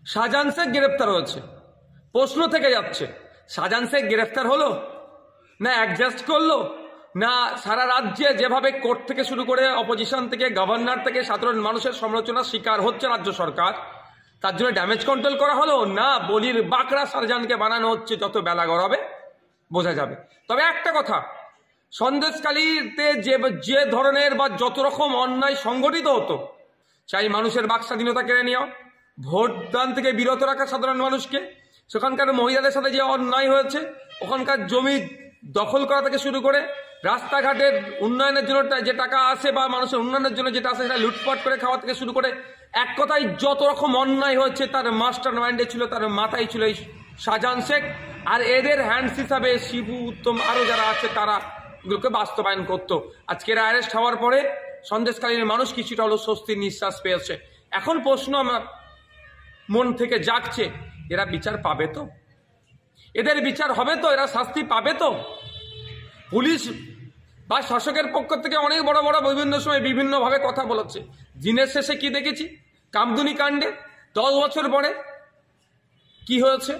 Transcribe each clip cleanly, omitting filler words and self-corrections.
শাহজাহান শেখ গ্রেফতার হয়েছে, প্রশ্ন থেকে যাচ্ছে শাহজাহান শেখ গ্রেফতার হলো না অ্যাডজাস্ট করলো, না সারা রাজ্যে যেভাবে কোর্ট থেকে শুরু করে অপোজিশন থেকে গভর্নর থেকে সাধারণ মানুষের সমালোচনার শিকার হচ্ছে রাজ্য সরকার, তার জন্য ড্যামেজ কন্ট্রোল করা হলো, না বলির বাঁকড়া শাহজাহানকে বানানো হচ্ছে, যত বেলা গড়াবে বোঝা যাবে। তবে একটা কথা, সন্দেশখালীতে যে ধরনের বা যত রকম অন্যায় সংগঠিত হতো, চাই মানুষের বাক স্বাধীনতা কেড়ে নেওয়া, ভোটদান থেকে বিরত রাখা সাধারণ মানুষকে, সেখানকার মহিলাদের সাথে যে অন্যায় হয়েছে, ওখানকার জমি দখল করা থেকে শুরু করে রাস্তাঘাটের উন্নয়নের জন্য যে টাকা আসে বা মানুষের উন্নয়নের জন্য যেটা আসে সেটা লুটপাট করে খাওয়া থেকে শুরু করে এক কথায় যত রকম অন্যায় হয়েছে তার মাস্টার মাইন্ডে ছিল, তার মাথায় ছিল এই শাহজাহান শেখ। আর এদের হ্যান্ডস হিসাবে শিবু, উত্তম আরও যারা আছে তারা এগুলোকে বাস্তবায়ন করতো। আজকের অ্যারেস্ট হওয়ার পরে সন্দেশকালীন মানুষ কিছুটা হলো স্বস্তির নিঃশ্বাস পেয়েছে। এখন প্রশ্ন আমার মন থেকে জাগছে, এরা বিচার পাবে তো? এদের বিচার হবে তো? এরা শাস্তি পাবে তো? পুলিশ বা শাসকের পক্ষ থেকে অনেক বড় বড় বিভিন্ন সময় বিভিন্নভাবে কথা বলেছে। দিনের শেষে কি দেখেছি? কামদুনি কাণ্ডে 10 বছর পরে কি হয়েছে?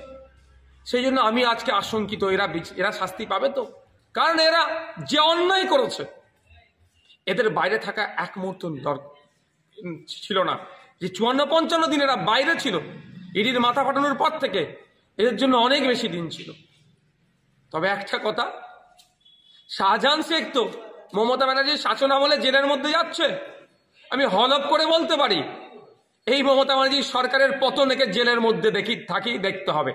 সেই জন্য আমি আজকে আশঙ্কিত, এরা শাস্তি পাবে তো? কারণ এরা যে অন্যায় করেছে, এদের বাইরে থাকা এক মুহূর্ত ছিল না। যে 54-55 দিন এরা বাইরে ছিল, ইডির মাথা ফাটানোর পর থেকে এদের জন্য অনেক বেশি দিন ছিল। তবে একটা কথা, শাহজাহান শেখ তো মমতা ব্যানার্জির শাসন আমলে জেলের মধ্যে যাচ্ছে। আমি হলফ করে বলতে পারি, এই মমতা ব্যানার্জির সরকারের পতনকে জেলের মধ্যে দেখতে হবে।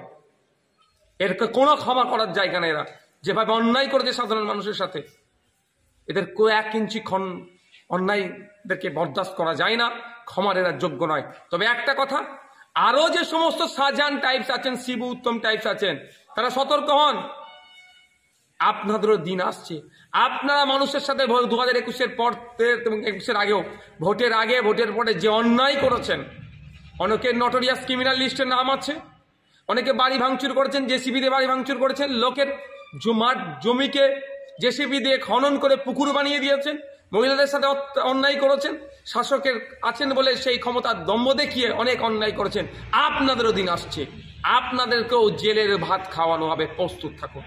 এর কোনো ক্ষমা করার জায়গা নেই। এরা যেভাবে অন্যায় করেছে সাধারণ মানুষের সাথে, এদের 1 ইঞ্চি অন্যায়দেরকে বরদাস্ত করা যায় না, ক্ষমার এরা যোগ্য নয়। তবে একটা কথা, আরো যে সমস্ত শাহজাহান টাইপস আছেন, শিবু উত্তম টাইপস আছেন, তারা সতর্ক হন। আপনাদেরও দিন আসছে। আপনারা মানুষের সাথে 2021-এর পর এবং 21-এর আগেও, ভোটের আগে ভোটের পরে যে অন্যায় করেছেন, অনেকের নটোরিয়াস ক্রিমিনাল লিস্টের নাম আছে, অনেকে বাড়ি ভাঙচুর করেছেন, জেসিবি দিয়ে বাড়ি ভাঙচুর করেছেন, লোকের জমিকে জেসিবি দিয়ে খনন করে পুকুর বানিয়ে দিয়েছেন, মহিলাদের সাথে অন্যায় করেছেন, শাসকের আছেন বলে সেই ক্ষমতার দম্ভ দেখিয়ে অনেক অন্যায় করেছেন। আপনাদেরও দিন আসছে, আপনাদেরকেও জেলের ভাত খাওয়ানো হবে, প্রস্তুত থাকুন।